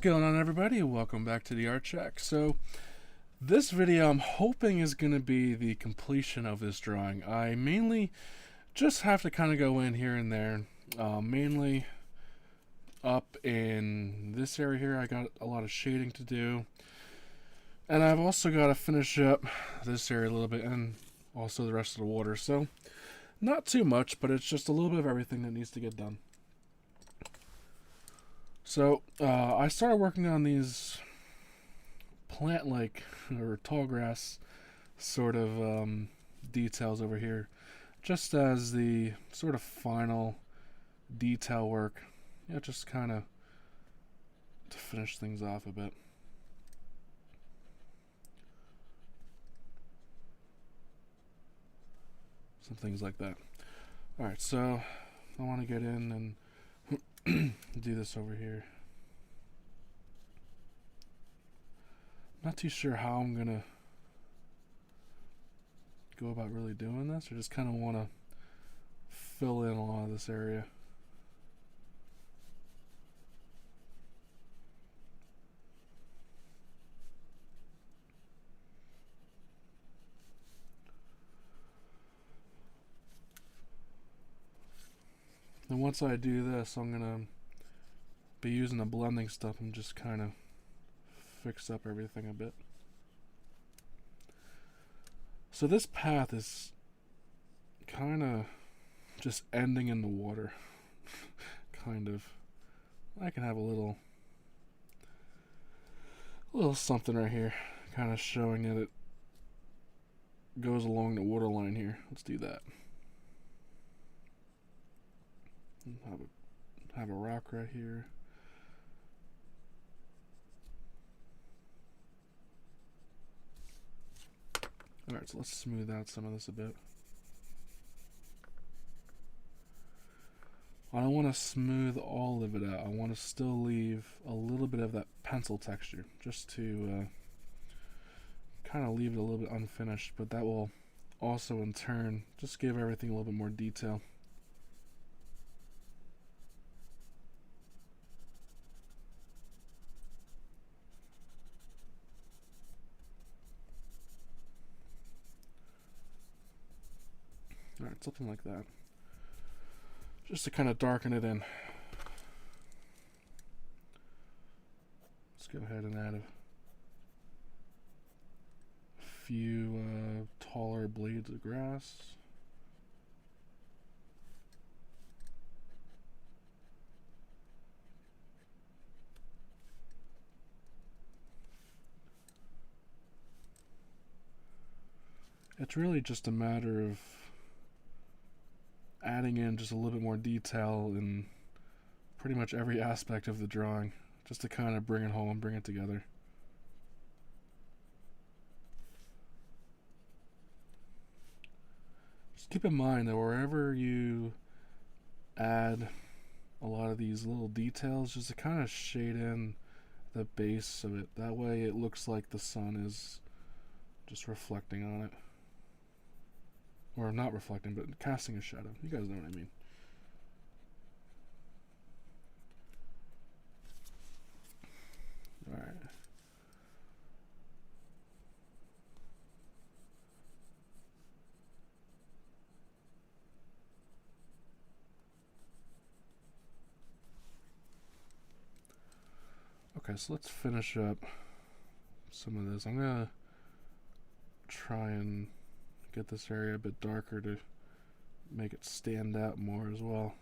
going on, everybody? Welcome back to the Art Check. So this video I'm hoping is going to be the completion of this drawing. I mainly just have to kind of go in here and there, mainly up in this area here. I got a lot of shading to do, and I've also got to finish up this area a little bit and also the rest of the water. So not too much, but it's just a little bit of everything that needs to get done. So I started working on these plant-like or tall grass sort of details over here, just as the sort of final detail work, just kind of to finish things off a bit. Some things like that. Alright, so I want to get in and do this over here. Not too sure how I'm gonna go about really doing this. I just kind of want to fill in a lot of this area. And once I do this, I'm gonna be using the blending stuff and just kind of fix up everything a bit. So this path is kind of just ending in the water. Kind of. I can have a little something right here, kind of showing that it goes along the water line here. Let's do that. Have a rock right here. Alright, so let's smooth out some of this a bit. I don't want to smooth all of it out. I want to still leave a little bit of that pencil texture, just to kind of leave it a little bit unfinished, but that will also in turn just give everything a little bit more detail. Alright, something like that. Just to kind of darken it in. Let's go ahead and add a few taller blades of grass. It's really just a matter of adding in just a little bit more detail in pretty much every aspect of the drawing, just to kind of bring it home, bring it together. Just keep in mind that wherever you add a lot of these little details, just to kind of shade in the base of it. That way it looks like the sun is just reflecting on it. Or not reflecting, but casting a shadow. You guys know what I mean. Alright. Okay, so let's finish up some of this. I'm gonna try and get this area a bit darker to make it stand out more as well.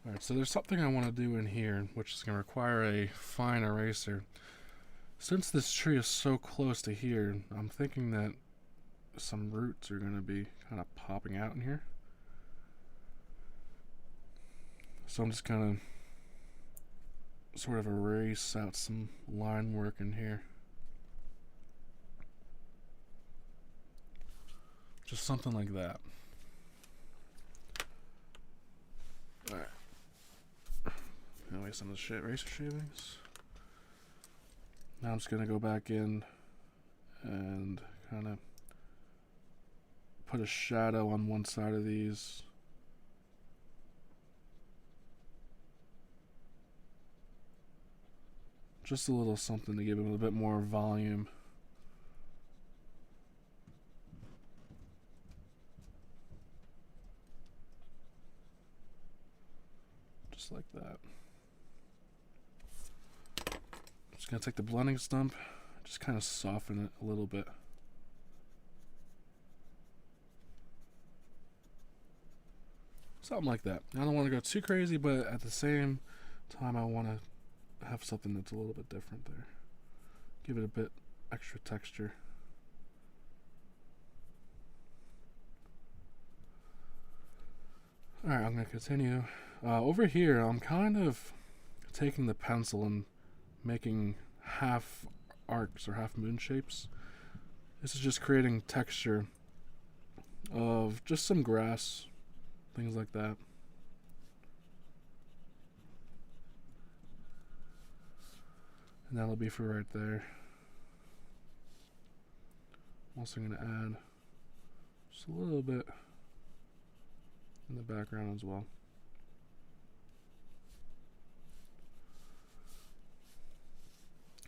Alright, so there's something I want to do in here, which is going to require a fine eraser. Since this tree is so close to here, I'm thinking that some roots are going to be kind of popping out in here. So I'm just going to sort of erase out some line work in here. Just something like that. Alright. Gonna waste some of the eraser shavings. Now I'm just gonna go back in and kind of put a shadow on one side of these. Just a little something to give it a bit more volume. Just like that. Just gonna take the blending stump, just kind of soften it a little bit. Something like that. I don't want to go too crazy, but at the same time I want to have something that's a little bit different there. Give it a bit extra texture. Alright, I'm going to continue. Over here, I'm kind of taking the pencil and making half arcs or half moon shapes. This is just creating texture of just some grass, things like that. And that'll be for right there. I'm also going to add just a little bit in the background as well.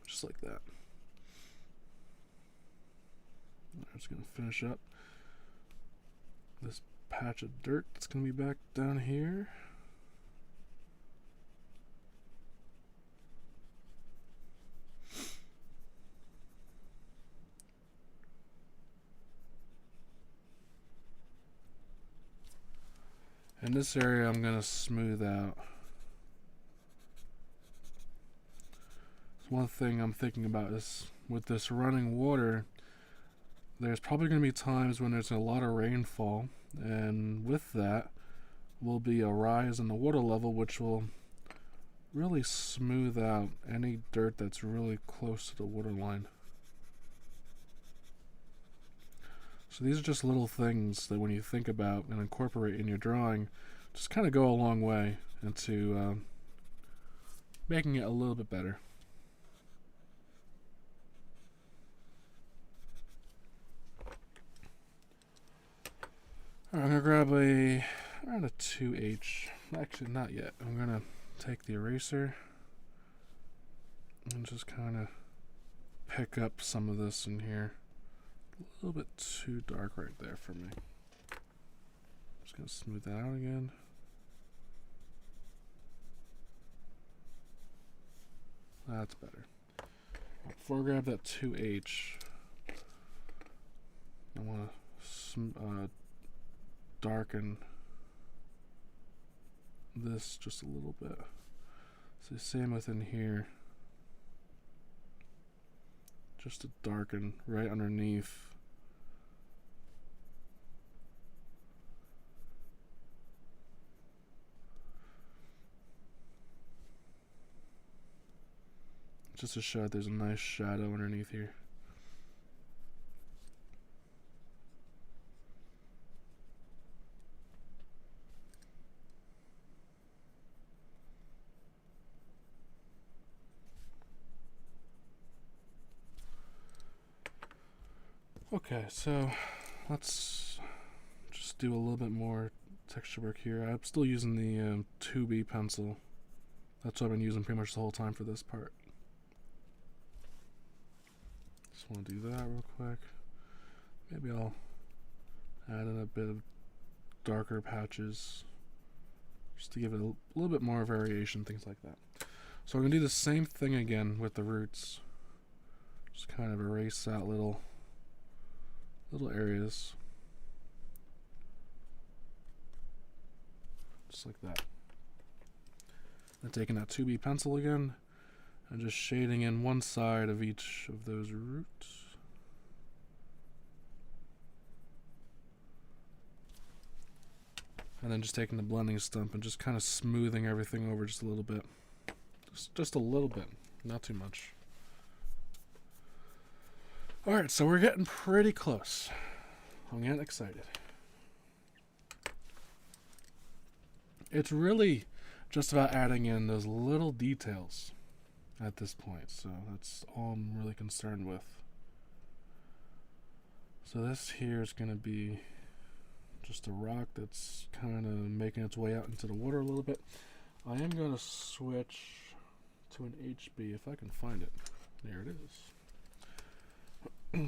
Just like that. I'm just going to finish up this patch of dirt that's going to be back down here. In this area, I'm going to smooth out. So one thing I'm thinking about is with this running water, there's probably going to be times when there's a lot of rainfall, and with that will be a rise in the water level, which will really smooth out any dirt that's really close to the water line. So these are just little things that when you think about and incorporate in your drawing, just kind of go a long way into making it a little bit better. Alright, I'm going to grab around a 2H. Actually, not yet. I'm going to take the eraser and just kind of pick up some of this in here. A little bit too dark right there for me. Just going to smooth that out again. That's better. Before I grab that 2H, I want to darken this just a little bit. So same within here. Just to darken right underneath. Just to show that there's a nice shadow underneath here. Okay, so let's just do a little bit more texture work here. I'm still using the 2B pencil. That's what I've been using pretty much the whole time for this part. Just want to do that real quick. Maybe I'll add in a bit of darker patches just to give it a little bit more variation, things like that. So I'm going to do the same thing again with the roots. Just kind of erase out little areas. Just like that. Then taking that 2B pencil again and just shading in one side of each of those roots. And then just taking the blending stump and just kind of smoothing everything over just a little bit. Just a little bit, not too much. Alright, so we're getting pretty close. I'm getting excited. It's really just about adding in those little details at this point, so that's all I'm really concerned with. So this here is going to be just a rock that's kind of making its way out into the water a little bit. I am going to switch to an HB if I can find it. There it is.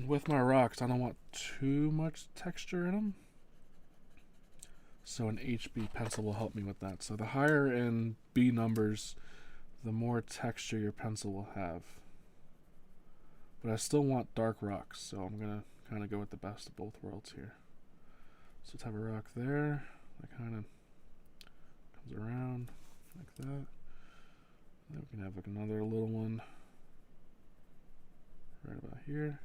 With my rocks, I don't want too much texture in them, so an HB pencil will help me with that. So the higher in B numbers, the more texture your pencil will have. But I still want dark rocks, so I'm going to kind of go with the best of both worlds here. So let's have a rock there that kind of comes around like that. Then we can have like another little one right about here.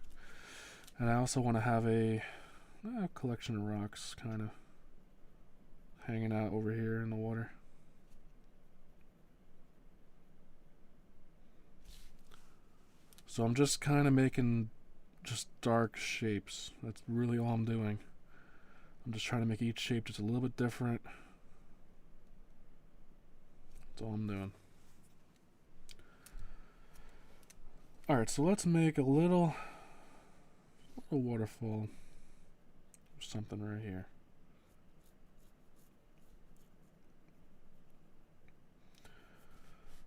And I also want to have a collection of rocks kind of hanging out over here in the water. So I'm just kind of making just dark shapes. That's really all I'm doing. I'm just trying to make each shape just a little bit different. That's all I'm doing. Alright, so let's make a little waterfall or something right here.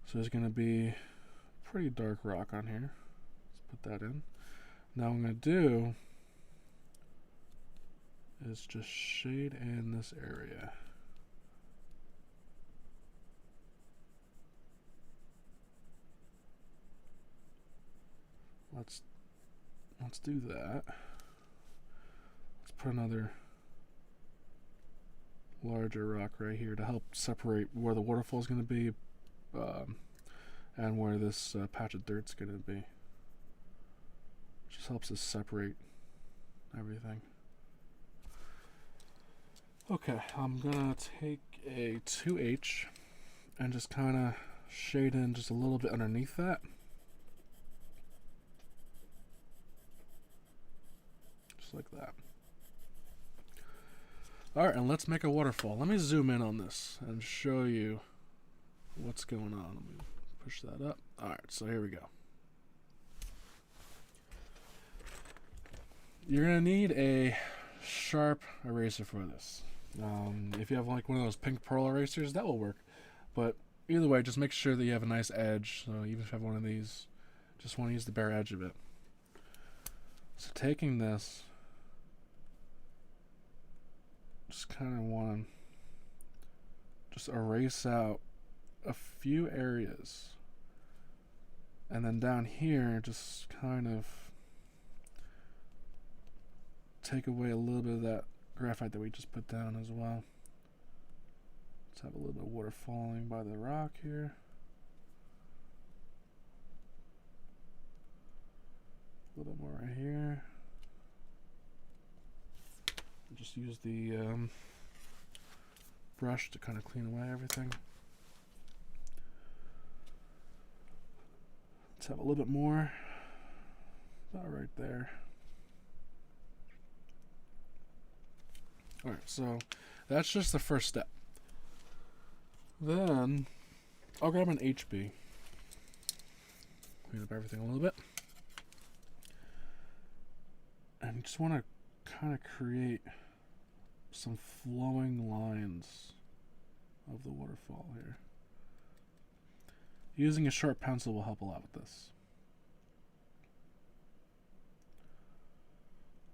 So there's going to be a pretty dark rock on here. Let's put that in. Now what I'm going to do is just shade in this area. Let's do that. Let's put another larger rock right here to help separate where the waterfall is going to be and where this patch of dirt's going to be. Just helps us separate everything. Okay, I'm gonna take a 2H and just kind of shade in just a little bit underneath that. Just like that. Alright, and let's make a waterfall. Let me zoom in on this and show you what's going on. Let me push that up. Alright, so here we go. You're going to need a sharp eraser for this. If you have like one of those pink pearl erasers, that will work. But either way, just make sure that you have a nice edge. So even if you have one of these, just want to use the bare edge of it. So taking this, just kind of want to just erase out a few areas. And then down here, just kind of take away a little bit of that graphite that we just put down as well. Let's have a little bit of water falling by the rock here. A little bit more right here. Just use the brush to kind of clean away everything. Let's have a little bit more. About right there. Alright, so that's just the first step. Then I'll grab an HB. Clean up everything a little bit. And you just want to kind of create some flowing lines of the waterfall here. Using a sharp pencil will help a lot with this.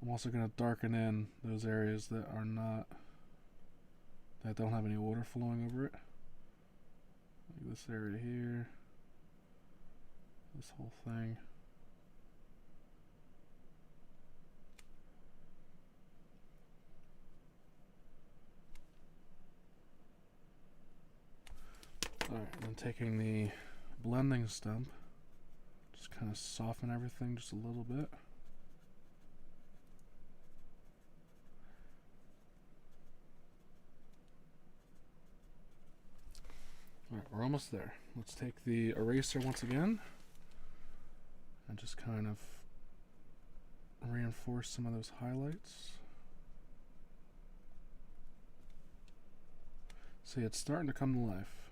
I'm also going to darken in those areas that don't have any water flowing over it. Like this area here, this whole thing. Alright, then taking the blending stump, just kind of soften everything just a little bit. Alright, we're almost there. Let's take the eraser once again and just kind of reinforce some of those highlights. See, it's starting to come to life.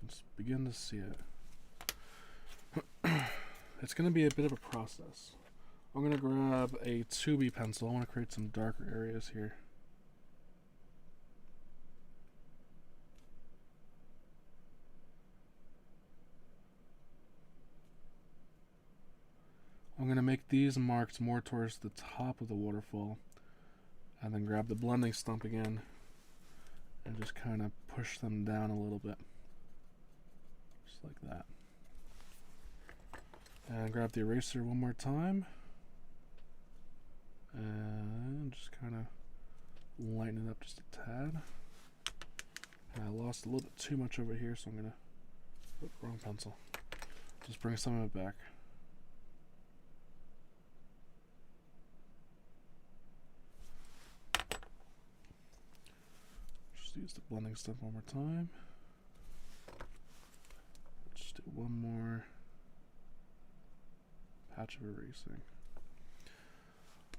Let's begin to see it. It's going to be a bit of a process. I'm going to grab a 2B pencil. I want to create some darker areas here. I'm going to make these marks more towards the top of the waterfall, and then grab the blending stump again and just kind of push them down a little bit. Just like that. And grab the eraser one more time and just kind of lighten it up just a tad. And I lost a little bit too much over here, so I'm going to put the wrong pencil. Just bring some of it back. Just use the blending step one more time. Let's do one more patch of erasing.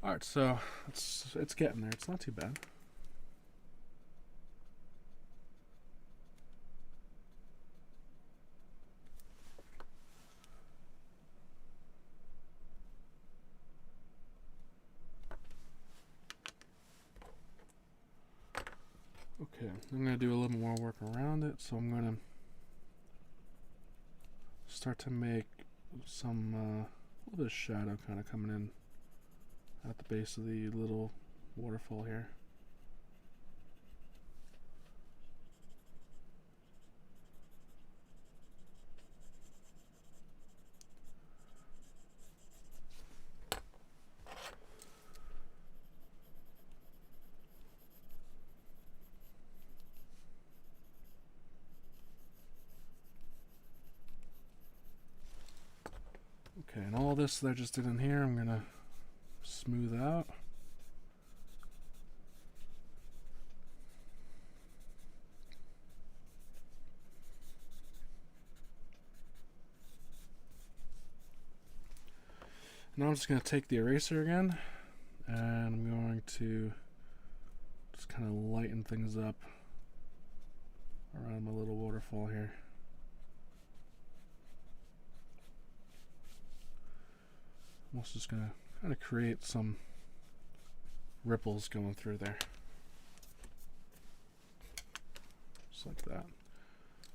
Alright, so it's getting there. It's not too bad. Okay, I'm going to do a little more work around it, so I'm going to start to make some a little bit of shadow kind of coming in at the base of the little waterfall here. Okay, and all this that I just did in here, I'm going to smooth out. Now I'm just going to take the eraser again, and I'm going to just kind of lighten things up around my little waterfall here. I'm also just going to kind of create some ripples going through there. Just like that.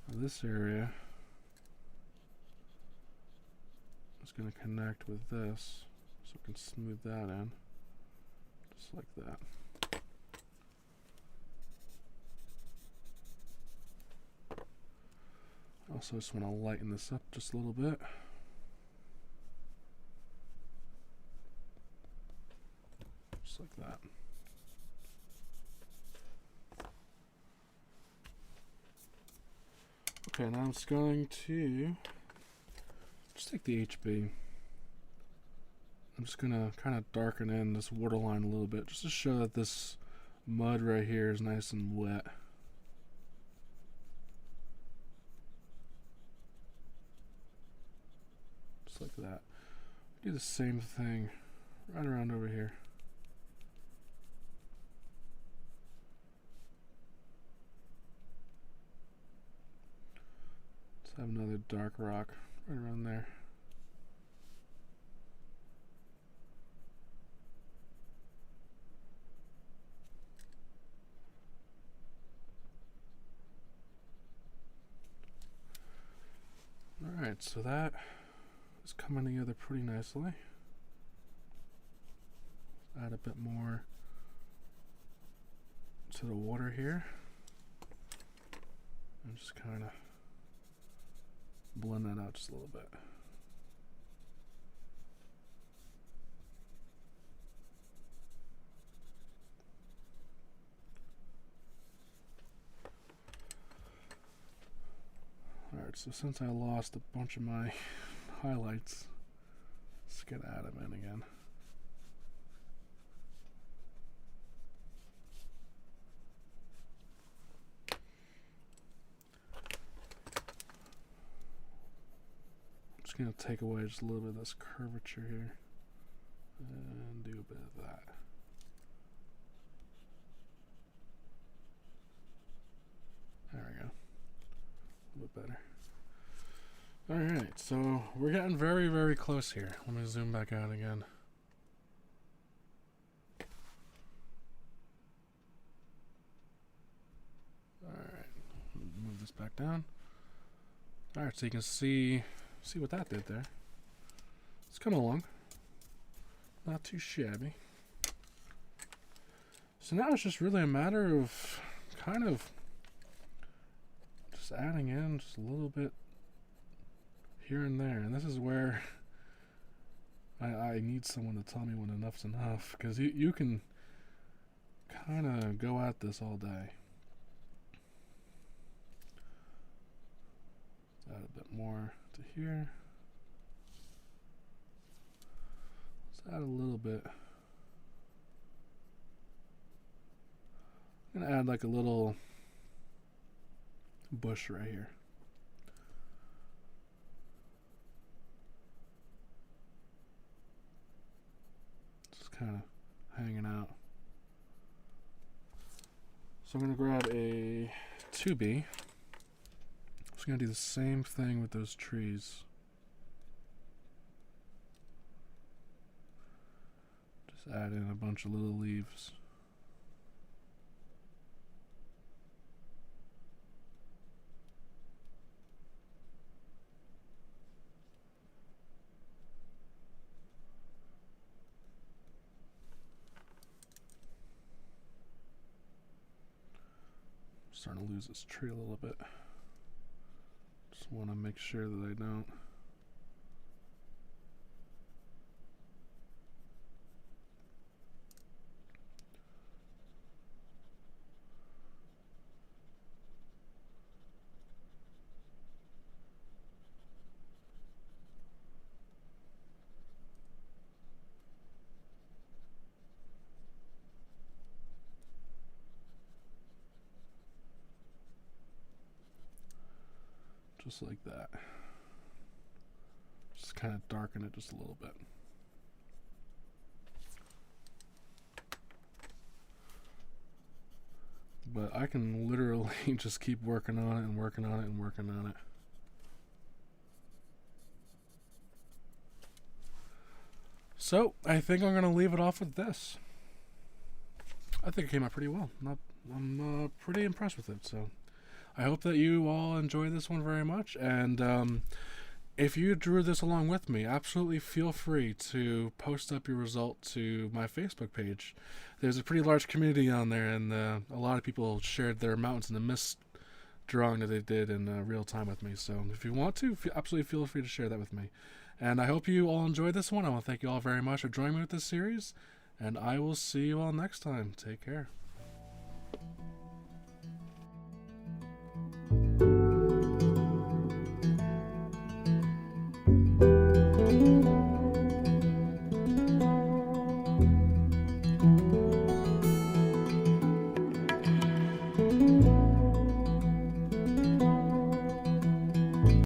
Now this area is going to connect with this, so I can smooth that in. Just like that. Also just want to lighten this up just a little bit. Just like that. Okay, now I'm just going to just take the HB. I'm just going to kind of darken in this waterline a little bit just to show that this mud right here is nice and wet. Just like that. Do the same thing right around over here. Let's have another dark rock right around there. Alright, so that is coming together pretty nicely. Add a bit more to the water here. And just kind of blend that out just a little bit. Alright, so since I lost a bunch of my highlights, let's get add them in again. I'm just going to take away just a little bit of this curvature here and do a bit of that. Alright, bit better. Alright, so we're getting very, very close here. Let me zoom back out again. Alright, move this back down. Alright, so you can see what that did there. It's coming along. Not too shabby. So now it's just really a matter of kind of just adding in just a little bit here and there. And this is where I need someone to tell me when enough's enough, because you can kind of go at this all day. Let's add a bit more to here. Let's add a little bit. I'm gonna add like a little bush right here. Just kind of hanging out. So I'm gonna grab a 2B. Just gonna do the same thing with those trees. Just add in a bunch of little leaves. Starting to lose this tree a little bit. Just want to make sure that I don't. Just like that. Just kind of darken it just a little bit. But I can literally just keep working on it and working on it and working on it. So I think I'm going to leave it off with this. I think it came out pretty well. I'm pretty impressed with it. So I hope that you all enjoy this one very much, and if you drew this along with me, absolutely feel free to post up your result to my Facebook page. There's a pretty large community on there, and a lot of people shared their Mountains in the Mist drawing that they did in real time with me. So if you want to, absolutely feel free to share that with me. And I hope you all enjoyed this one. I want to thank you all very much for joining me with this series, and I will see you all next time. Take care.